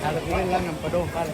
Lalagyan lang ng padungkal.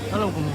Alam ko mo.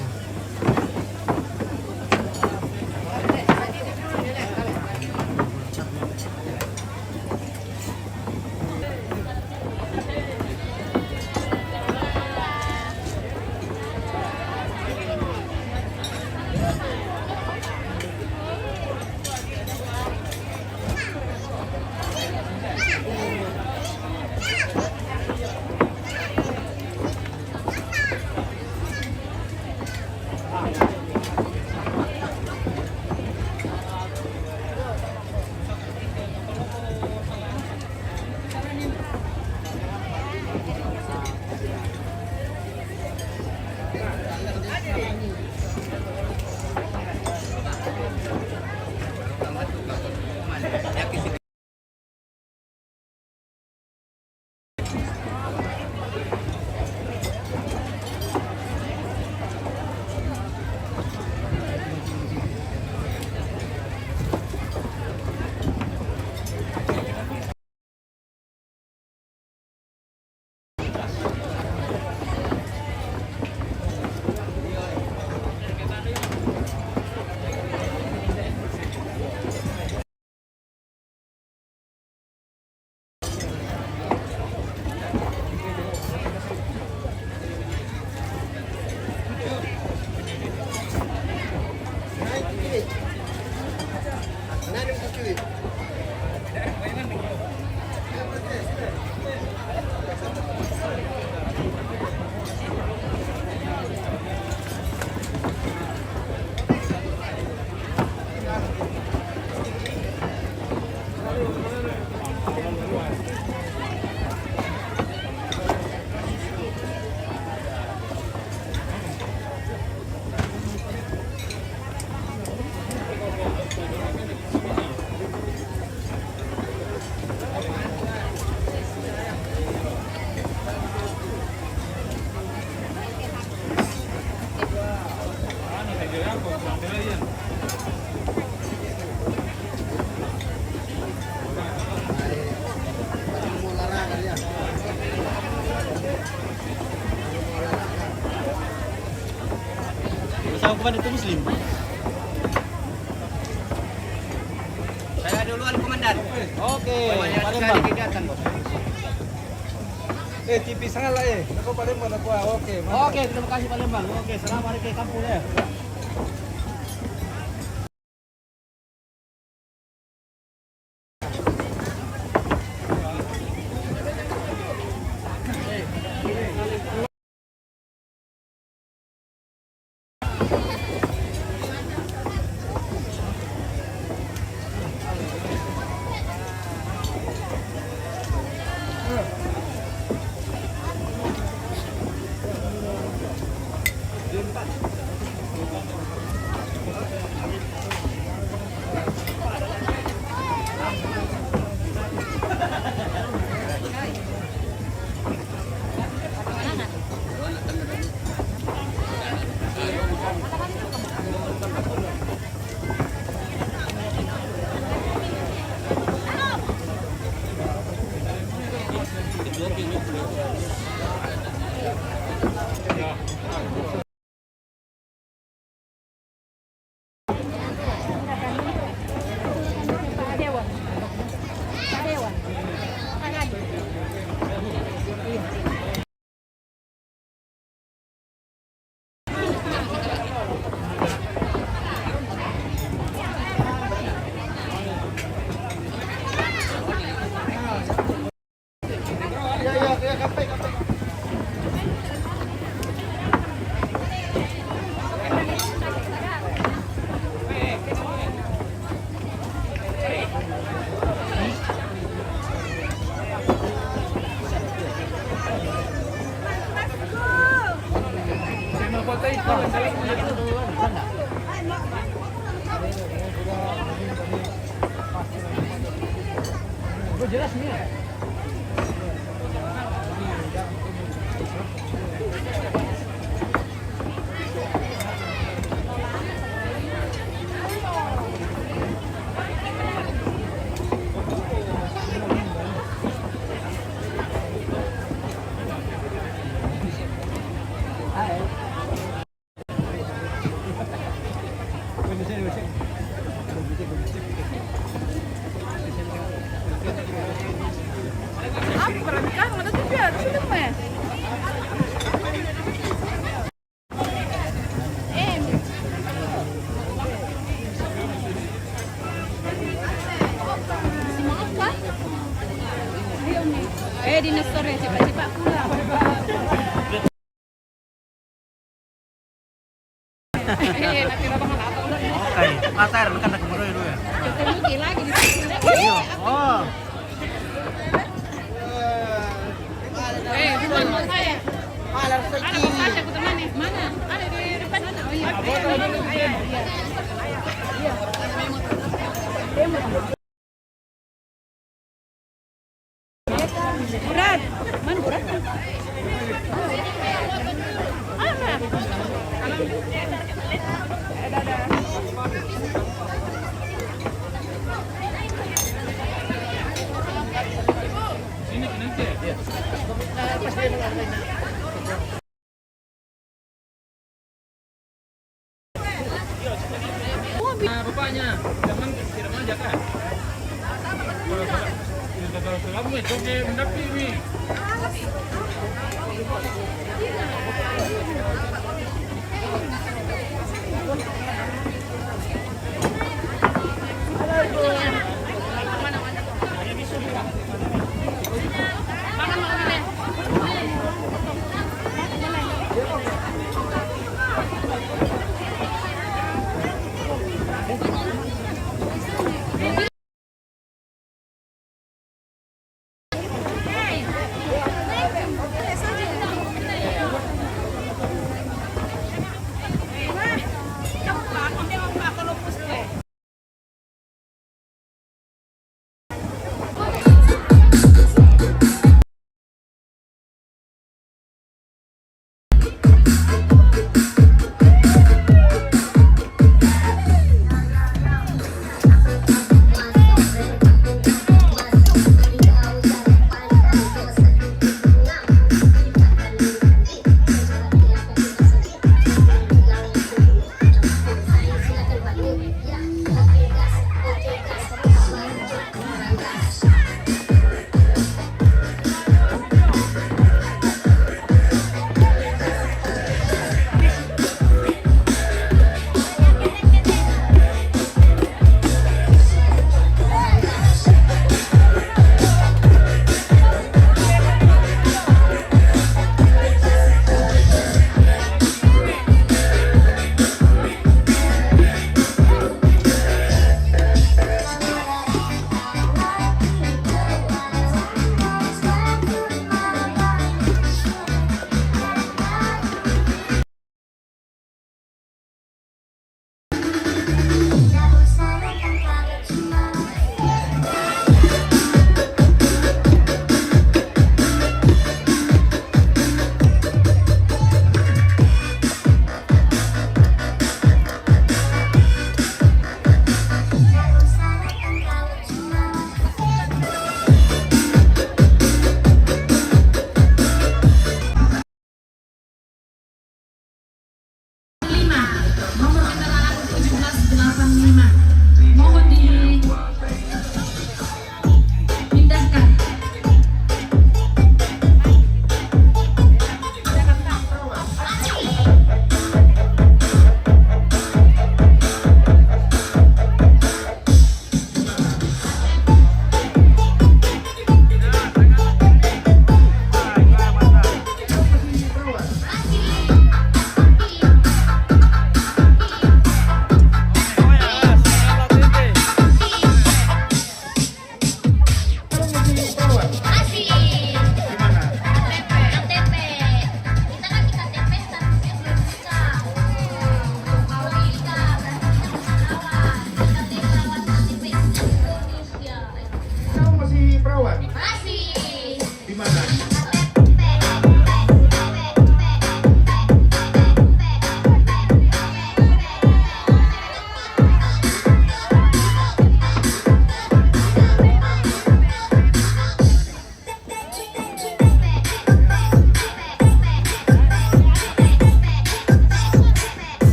Sama kepada itu Muslim. Saya duluan komandan. Oke. Palembang. TV salah Aku Palembang aku. Oke. Oke, terima kasih Palembang. Oke, selamat hari ke kampung ya. Gue jelas nih ya. Dinosaurnya cepat-cepat pulang. Nanti abang nggak tahu lagi. Oke, atar kan nak kemana dulu ya? Ketemu lagi di sini. Oh. Teman mau saya. Ada saya aku temani. Mana? Ada di depan sana. Oh iya. Berat. Mana berat? Nah, rupanya jangan siram aja kan. Kalau kamu itu ke mendampingi.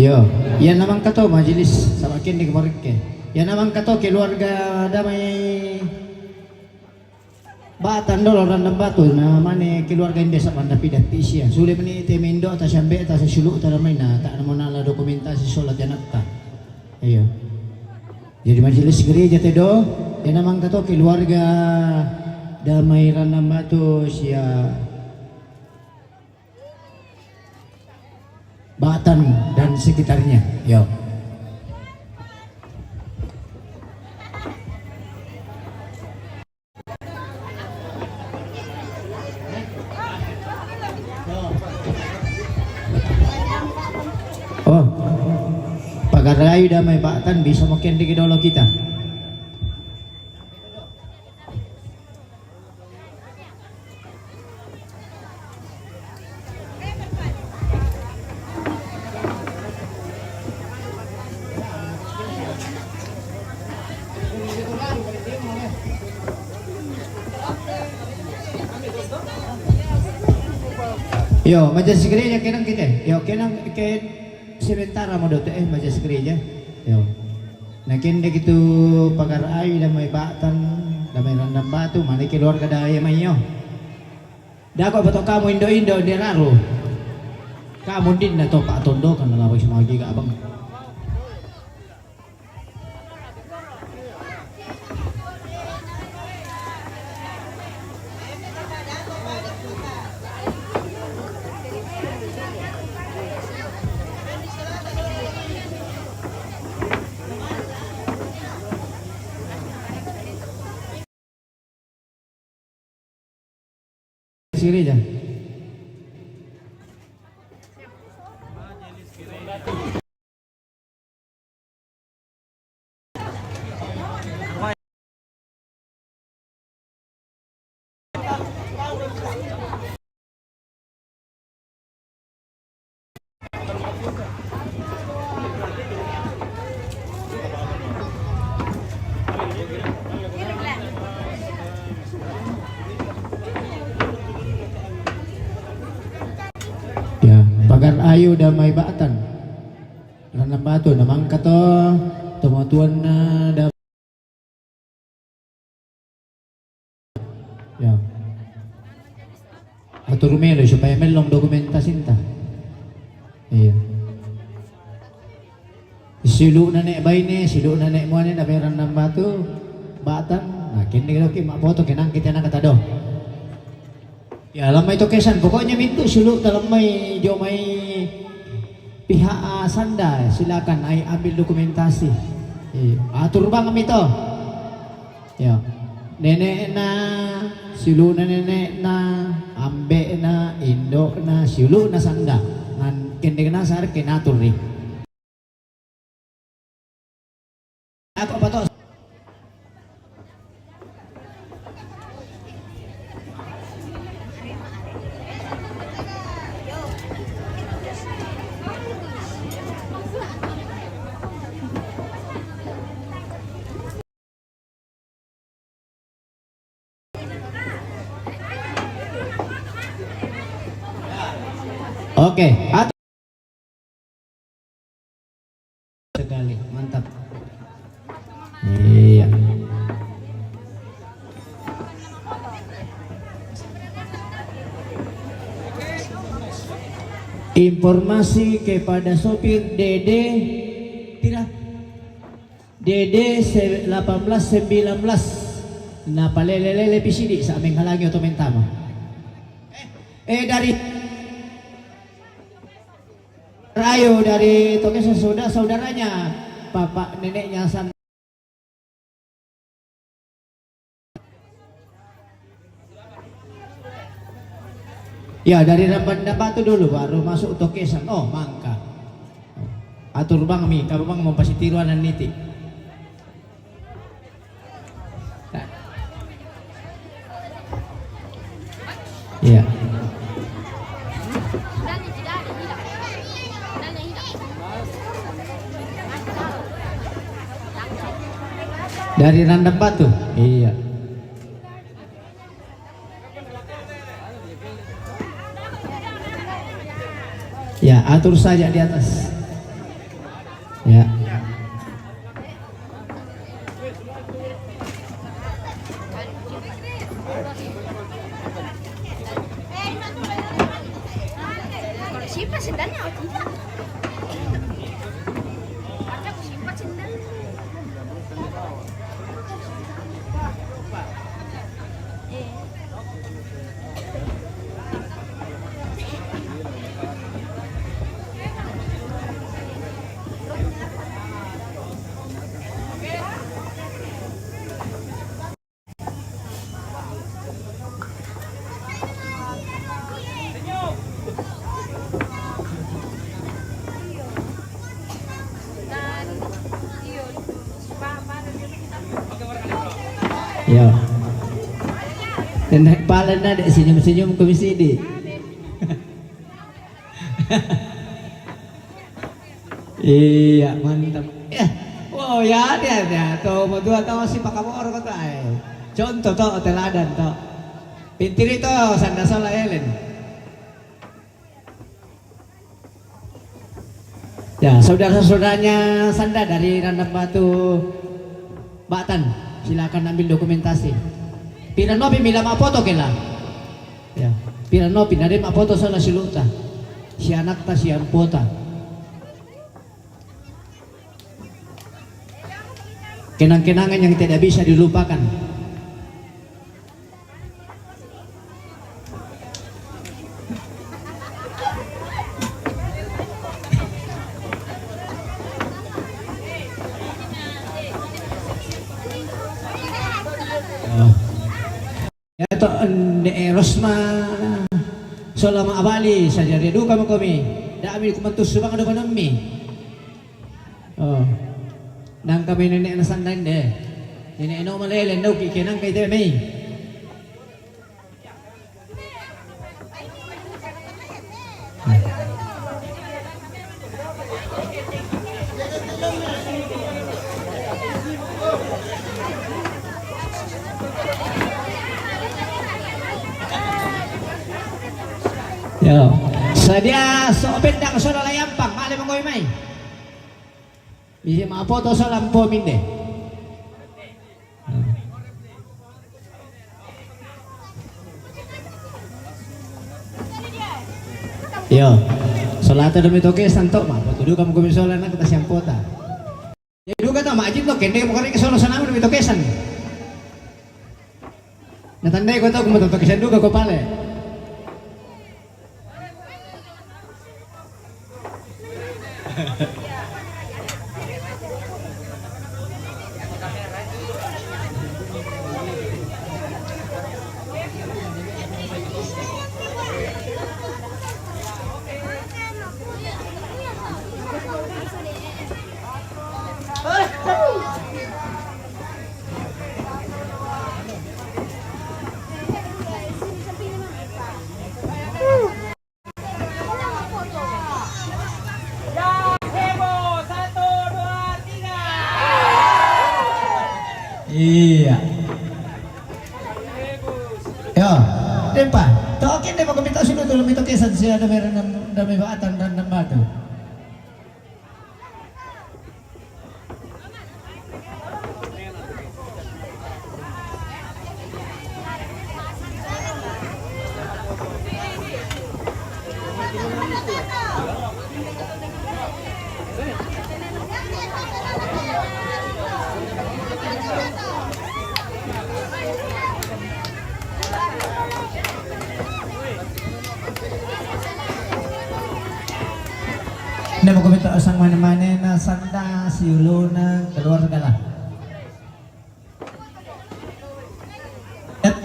Yo, yan naman kato majelis sa akin di kemarin ke. Yan naman kato keluarga damai Batan dolo randam batu na mane keluarga indes sa pandapidat pisya. Sulit mani temindo ta sambe ta sulu ta ramai na tak namo nala dokumentasi solat janakta. Ayo. Jadi majelis gereja tedo yan naman kato keluarga damai randam batu sia Batan dan sekitarnya. Yo. Oh, pagar rayu damai Batan bisa makin di kedolo kita. Yo, majelis gereja kenang kita. Yo, kenang ke sementara mau dote majelis gereja. Yo. Nah kende gitu pagar ayu damai Batan, damai randam batu, mana keluarga daya mayo. Dako beto kamu Indo deraro. Kamu din na to Pak Tondo kan lawai semagi ka abang. Gereja. Pagar ayu damai Batan randam batu namang kato tumatuan na ya atur melo supaya melong dokumentasin ta iya silu na nek bayne silu na nek muane na randam batu Batan nah kini kalau mak foto kenang kita na katado. Ya lamay to kesan pokoknya mintu suluk dalam may jo may pihak sanda silakan ay ambil dokumentasi. Atur bang kami to. Ya. Nenek na silu na nenek na ambe na indo na silu na sanda. Ngan kende na sar kenatur ri. Ako pa to. Oke, sekali, mantap. Iya. Informasi kepada sopir Dede, tidak? Dede 1819, napalelelele pisidi sa aming halagi o tumentama. Dari Rayo dari Toke saudaranya, bapak neneknya San. Ya dari Ramban Batu dulu baru masuk Tokesan. Oh mangka. Atur bang mi, kamu bang mau pasti tiruan dan niti. Nah. Ya. Dari randam batu, iya. Ya atur saja di atas. Ya. Kalau simpan sendalnya, oh tidak. Ada aku simpan sendal. Dan yun, Ya. Dan naik pala na dek senyum-senyum komisi di. Iya mantap. Ya. Wow ya dia tuh mau dua tahu si pak kamu orang kata contoh toh teladan toh. Pintir itu sanda salah Ellen. Ya saudara-saudaranya Sanda dari Randam Batu Batan, silakan ambil dokumentasi. Piranopi mila mapoto kela. Ya, piranopi nade mapoto sana siluta. Si anak ta si ampota. Kenang-kenangan yang tidak bisa dilupakan. Ya to Rosma selama abali saja dia duka mo kami. Da ambil kumantus subang ada panami. Oh. Nang kami nenek na sandan de. Nenek no malelen daw kikinang kay Demi. Yo, sadia so pendang so layampang, mali monggoy may. Bisa mapoto sa lampo minde. Yo, solata demi toke santo ma, tudu kamu kumisola na kita siyang pota. Ya duga ta maajit to kende mo kari kesolo sa namin demi tokesan. Natandai ko to kung matotokesan duga ko pale. Iya. Yo, tempa. Tokin deh mau minta sunu dulu minta kesan sih ada meron dami baatan dan batu. Hindi mo kumita sang mana-mana na Sanda, si Ulo na keluarga lah. At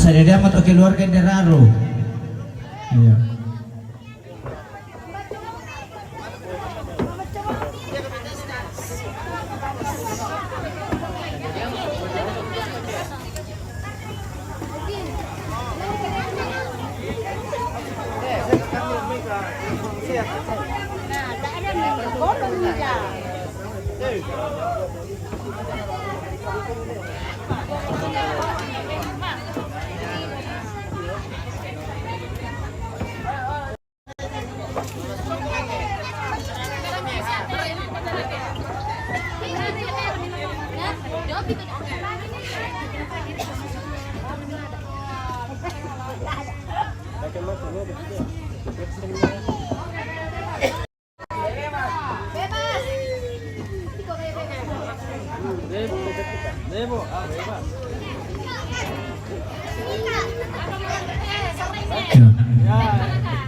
sa dia amat o keluarga ni Raro. Iya.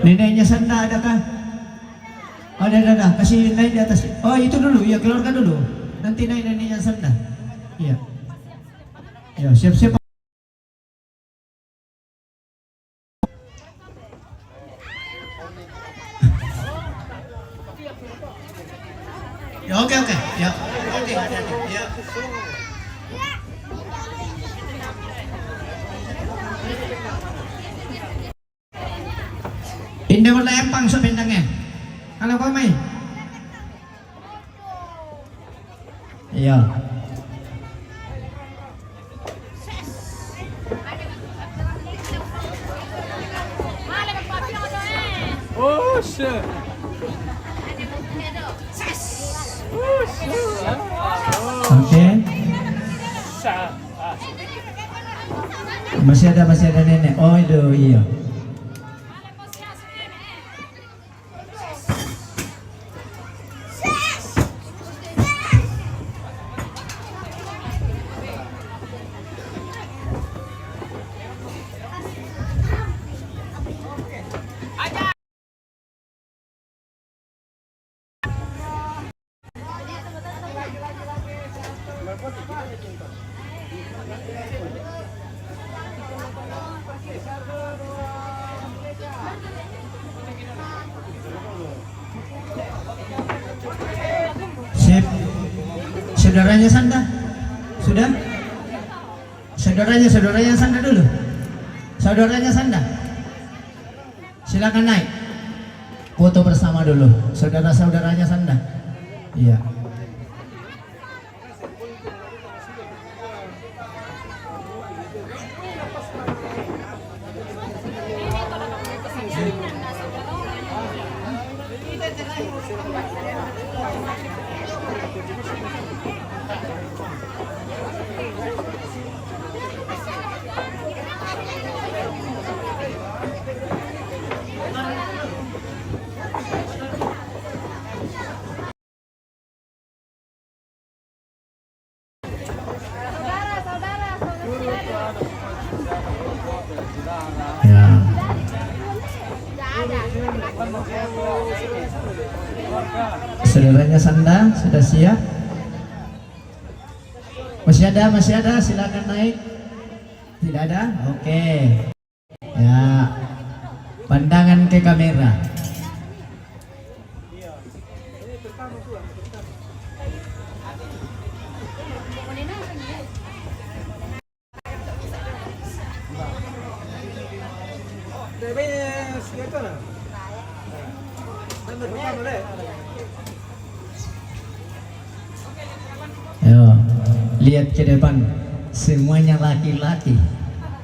Neneknya Sanda ada kah? Ada. Kasih naik di atas. Oh itu dulu, ya keluarkan dulu. Nanti naik neneknya Sanda. Iya. Ya siap-siap. Ya oke. Ya. Oke. Ya. Ini warna empang so bintangnya. Kalau kau main. Iya. Oh shit. Oke. Masih ada nenek. Oh itu iya. Sip. Saudaranya Sanda. Sudah? Saudaranya Sanda dulu. Saudaranya Sanda. Silakan naik. Foto bersama dulu. Saudara-saudaranya Sanda. Iya. Ya. Saudaranya Sanda sudah siap? Masih ada, silakan naik. Tidak ada? Oke. Ya. Pandangan ke kamera. Ayo, lihat ke depan, semuanya laki-laki.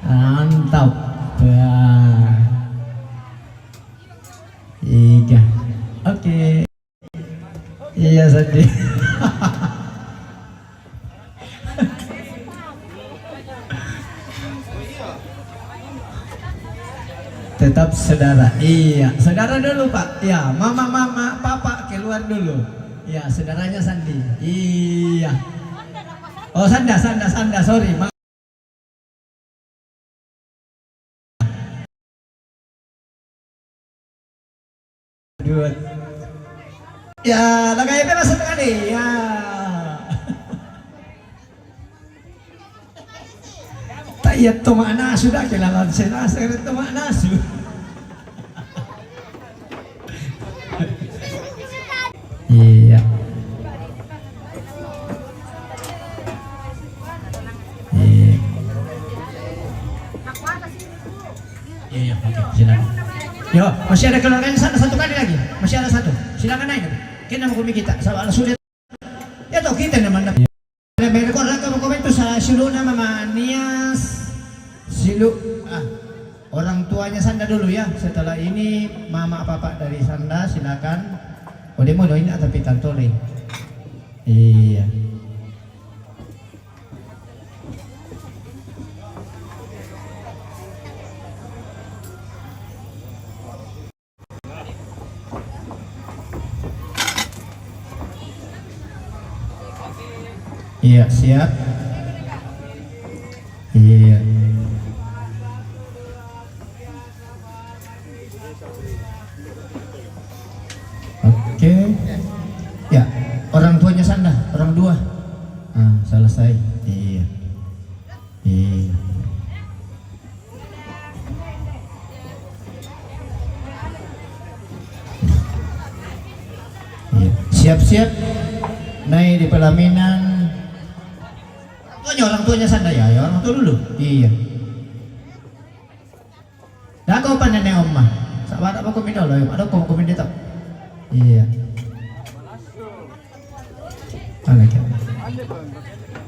Mantap. Wah. Iya. Oke. Iya sedih. Tetap saudara. Iya, saudara dulu Pak. Ya, mama, papa keluar dulu. Ya, saudaranya Sandi. Iya. Oh, Sanda, sorry. Dua. Ya, lagay pera sa kani. Ya. Tayat tumana sudah kailangan sila sa tumana su. Iya. Iya, oke, silakan. Yo, masih ada keluarganya sana satu kali lagi. Masih ada satu. Silakan naik. Kita mau kita soal sulit. Ya toh kita naman. Meron ko lang komento sa silu na Mama Nias. Silu orang tuanya Sanda dulu ya. Setelah ini mama papa dari Sanda silakan. Oh dia mau doain atau pitan tole. Iya. Iya, siap. Iya. Oke. Ya, orang tuanya sana, orang dua. Ah, selesai. Iya. Iya. Iya. Siap-siap naik di pelaminan. Orang tuanya sana ya, ya orang tua dulu. Iya. Nah, kau apa nenek omah? Sabar apa kau minum loh? Ada kau minum tak? Iya. Lagi.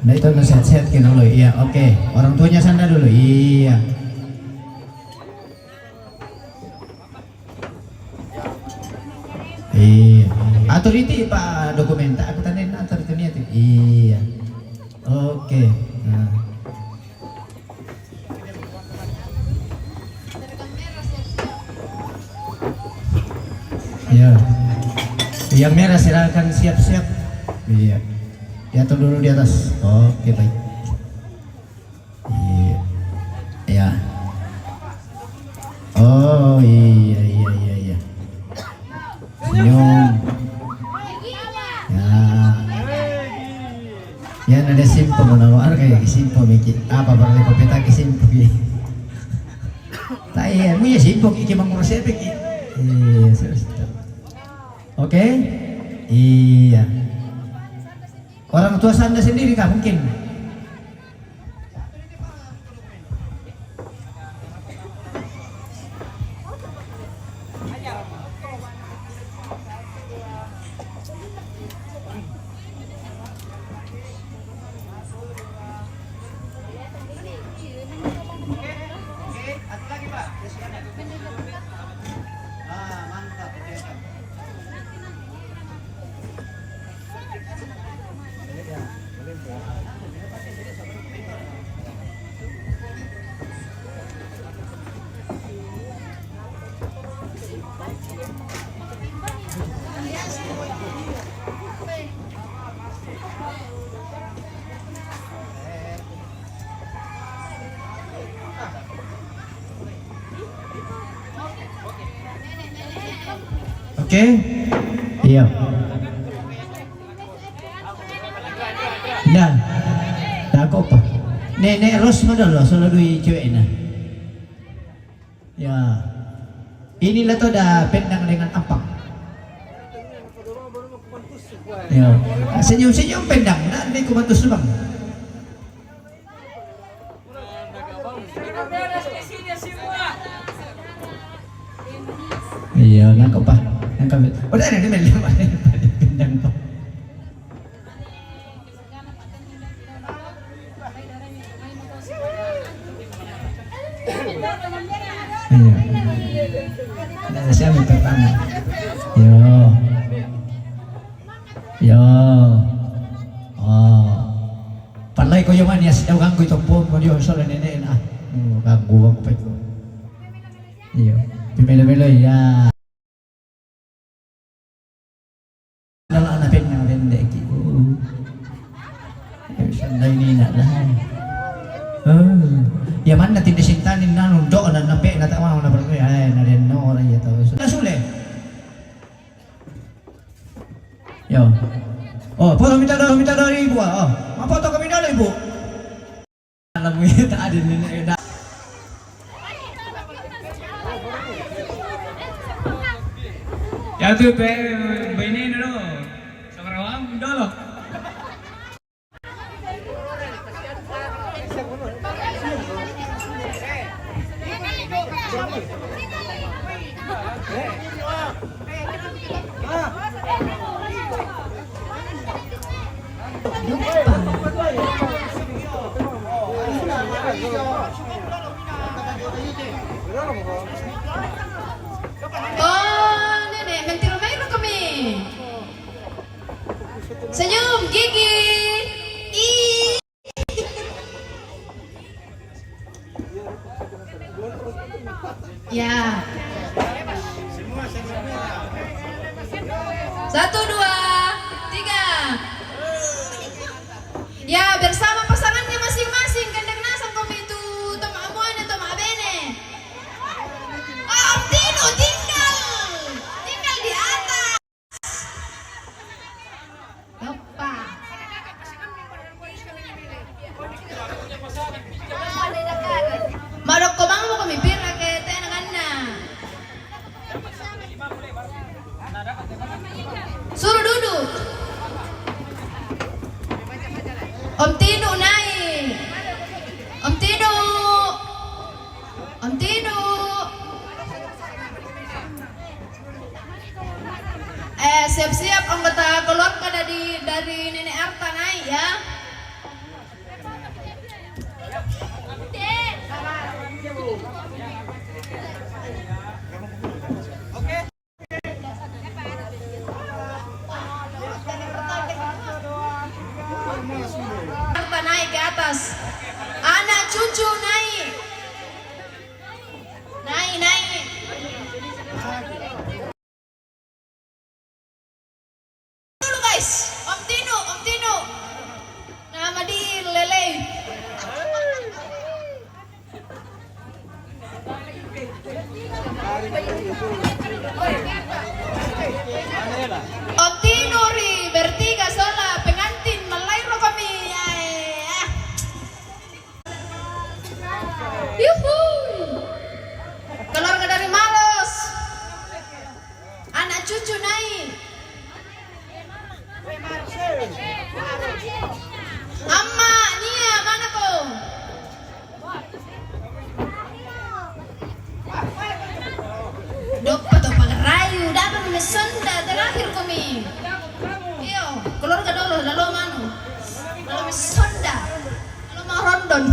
Nah itu nasihat-nasihat kita dulu. Iya, oke. Orang tuanya sana dulu. Iya. Iya. Atur itu Pak dokumen tak aku tandain atur itu niat. Iya. Oke. Nah. Iya. Yang merah silakan siap-siap. Iya. Diatur dulu di atas. Oke, baik. Iya. Ya. Oh, iya iya iya iya. Senyum. Ya. Ya ada simpo menawar kayak simpo mikir apa berarti kopeta ke simpo ki. Taya, mu ya simpo ki mangurus apa ki. Iya, sudah. Oke? Iya. Orang tua Sanda sendiri kah mungkin? Oke? Iya. Nah, tak apa? Nenek Ros mana lo? Selalu cuek na. Ya, inilah tuh ada pendang dengan ampak. Ya, senyum-senyum pendang. Nanti kubantu bang. Iya, nangkep pak. Nangkep. Udah ada di meja pak. Pendang pak. Iya. Nah, siapa yang pertama? Yo. Yo. Oh. Palay ko yung anyas. Ewan ganggo itong po. Kung yung solo nene na. Ganggo ako pa ito. Iyo. Pimelo-melo ya. Nala na pin ng bendek. Sanday ni na lang. Yaman na tindisintanin na nung doon na nape na tama na berarti ay na rin no ora ya tahu. Nasule. Yo. Oh, foto minta dari ibu. Oh, mau foto kami dulu ibu. Alam mo yun, tak ada nila. Ya tuh ini dulu. Sama rawang dulu. Oh, nenek, mentiro-mentiro kami. Senyum, gigi. Ih. Ya. 1, 2, 3. Ya, bersama pasangannya masing-masing. Gandeng nasang komen. Om Tino naik. Om Tino. Om Tino. Siap-siap anggota keluarga dari Nenek Arta naik ya. Arta naik ke atas. Anak cucu naik. Naik. Dulu guys, Om Tino. Nama di Lele. Om Tino ri bertiga sola pengantin melairo kami. Yuhu. Keluarga dari Maros. Anak cucu naik. Amma, Nia, mana kau? Dok, patut pangerayu, dapat mesonda terakhir kami. Iyo, keluarga dulu, lalu manu, lalu mesonda, lalu mau rondon.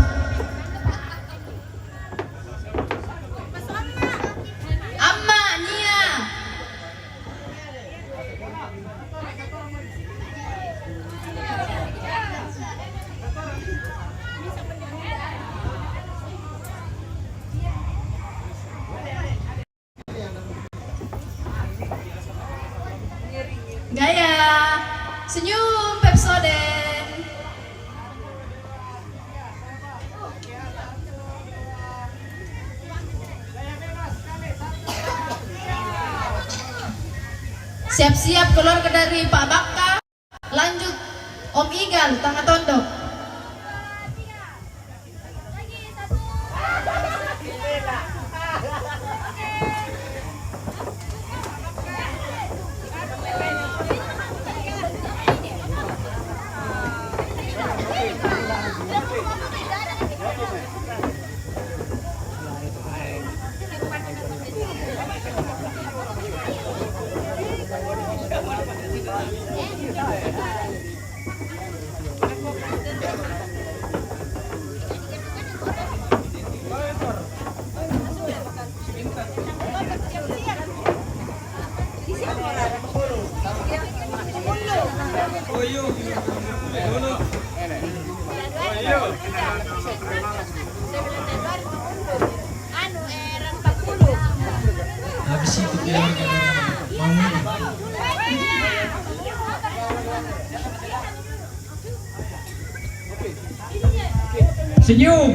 Amma, Nia. Gaya, senyum Pepsoden. Siap-siap keluarga dari Pak Bakka. Lanjut Om Igal, Tangga Tondok. Habis itu keluarga dari Mamuju. Senyum.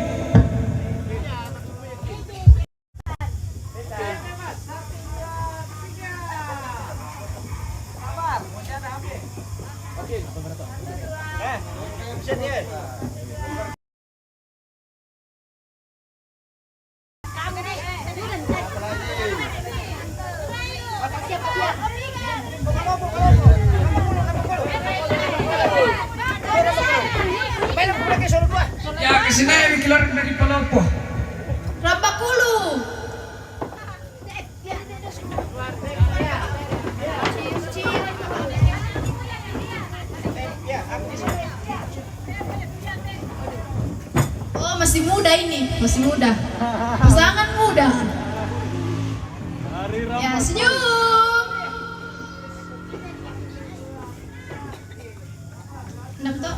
Ya kesini keluar dari Palopo. Rambakulu. Oh, masih muda ini, masih muda. Sangat muda. Ya, senyum. Enam toh.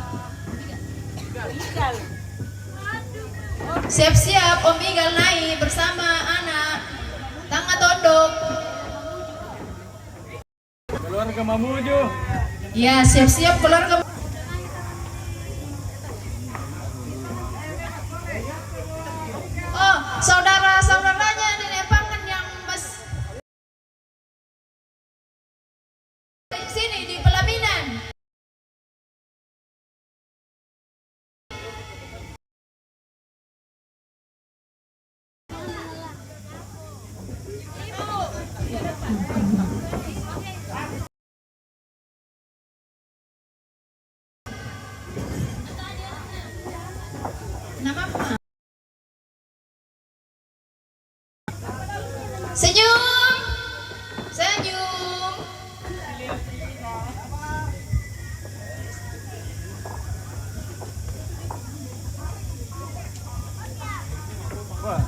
Siap-siap Om Igal naik bersama anak Tangga Tondok. Keluarga Mamuju. Ya, siap-siap keluarga. Oh, saudara-saudaranya Nenek Pangan yang sini di pelaminan. Senyum. Senyum.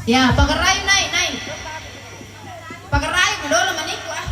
Ya, pakai rayu naik, naik. Pakai rayu dulu maniku ah.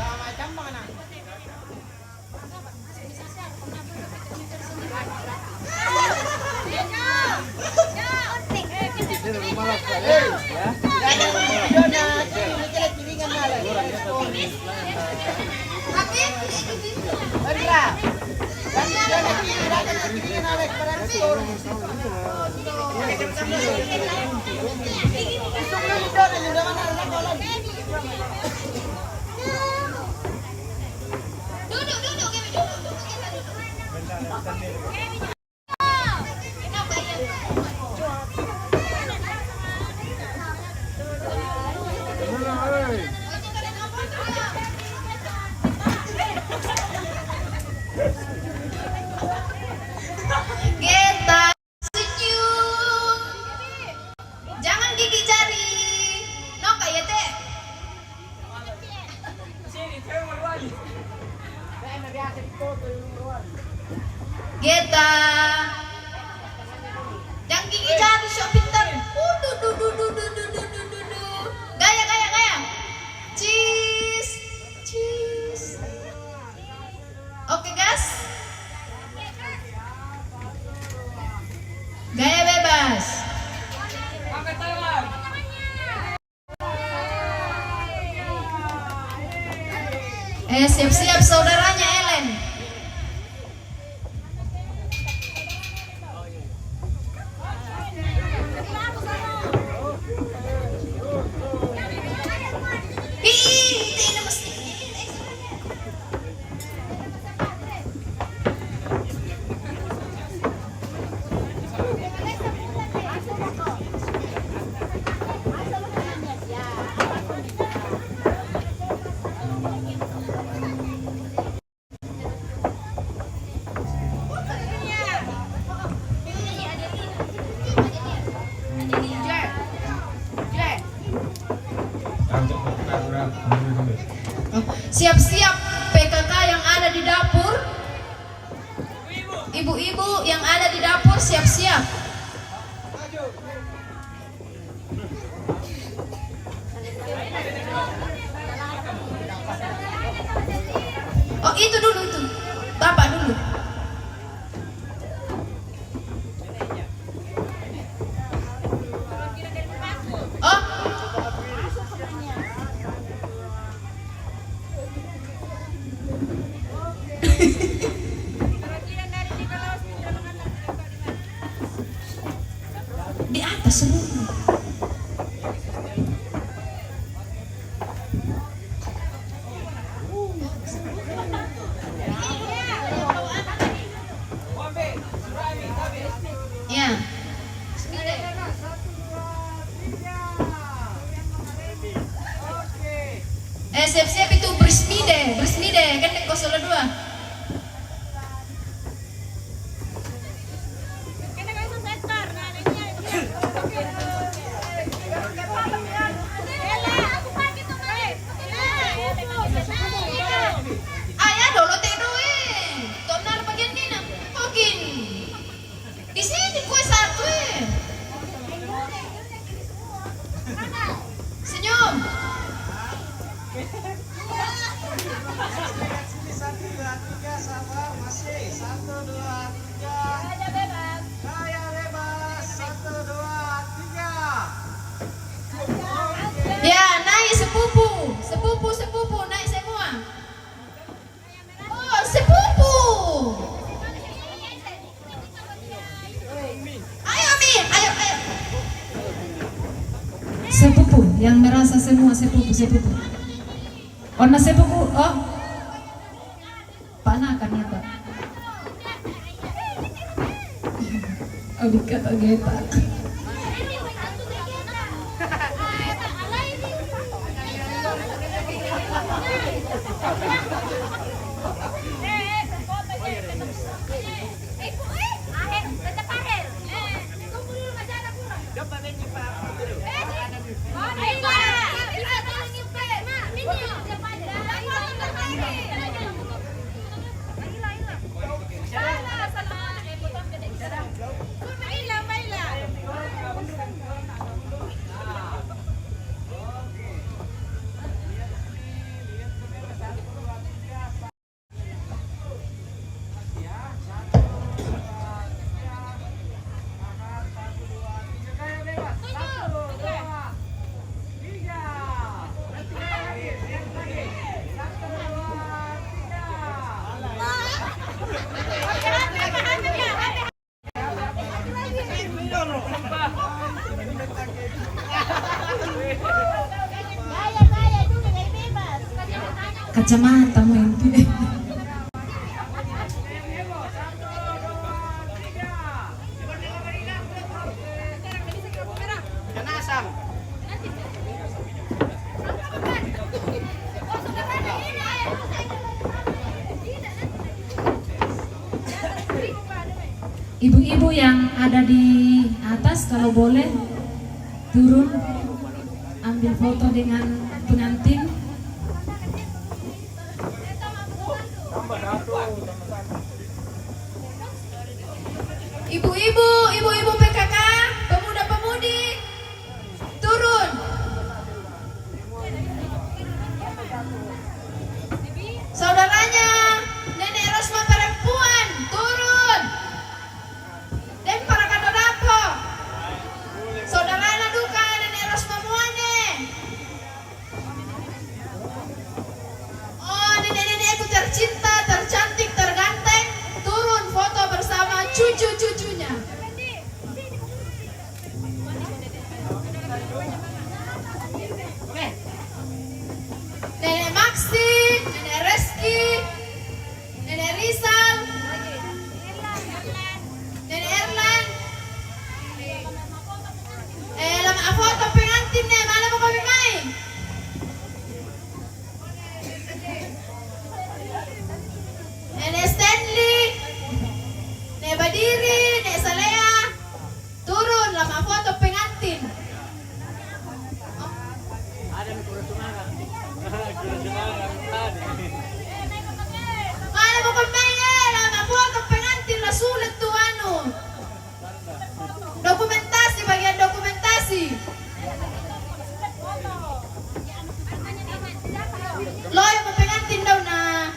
Duduk, duduk, Kemi, duduk. Kita senyum. Jangan gigi jari. Noka ya teh. Kita. Jangan gigi jari, sok pintar. Gaya, gaya, gaya. Cheese. Cheese. Oke, guys. Gaya bebas. Angkat tangan. Siap-siap saudaranya Ellen. Ini mesti. Siap-siap PKK yang ada di dapur. Ibu-ibu yang ada di dapur siap-siap. Oh, itu dulu itu. Bapak dulu. Oh. Di atas semua. Ya. Siap-siap itu bersmide kan kau solo 2. Ayah dulu teh doe. Tonar bagian kena. Okin. Di sini kue satu Senyum. Ya, naik sepupu naik semua. Oh, sepupu. Ayo Mi, ayo. Sepupu yang merasa semua sepupu. Warna sepupu, oh. Panakan ya, Pak. Abika tageta. kacamata mo hindi. Ganasang. Ibu-ibu yang ada di atas kalau boleh turun ambil foto dengan pengantin. Ibu-ibu PKK, pemuda-pemudi, turun. Saudaranya, Nenek Rosma perempuan, turun. Dan para kadodapo, saudara duka Nenek Rosma muane. Oh, nenek-nenekku tercinta, tercantik, terganteng, turun foto bersama cucu-cucunya. Nenek Maksi, Nenek Reski, Nenek Rizal, Nenek Erlan. Lama foto pengantin nih, mana mau kami main? Nenek Stanley, Nenek Badiri, Nenek Salea, turun lama foto pengantin. Ada yang kurang semangat. Mana mau kami main? Lama foto pengantin lah sulit tuh anu. Dokumentasi, bagian dokumentasi. Lo yang mau pengantin daw na.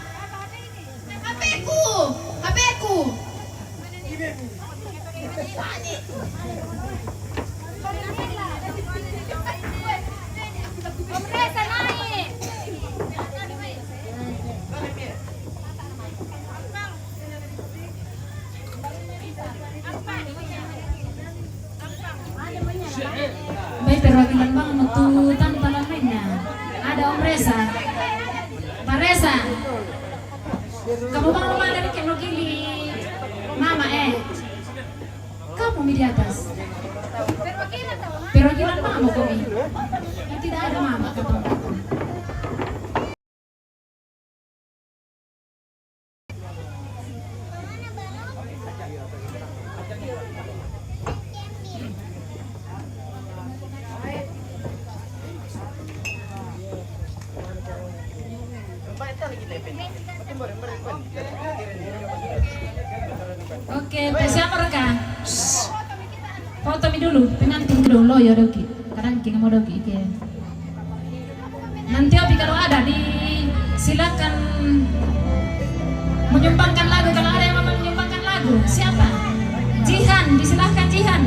HP ku. Baik perwakilan bang nututan parlamennya. Ada Om Reza, Pak Reza. Kamu bang rumah dari Kenogili, Mama kamu di atas. Perwakilan mama kami. Tidak ada mama kata. Oke, siapa rekan? Foto mi dulu, pengantin dulu lo ya doki. Kadang kita mau doki ke. Nanti Opi kalau ada silakan menyumbangkan lagu kalau ada yang mau menyumbangkan lagu. Siapa? Jihan, disilahkan Jihan.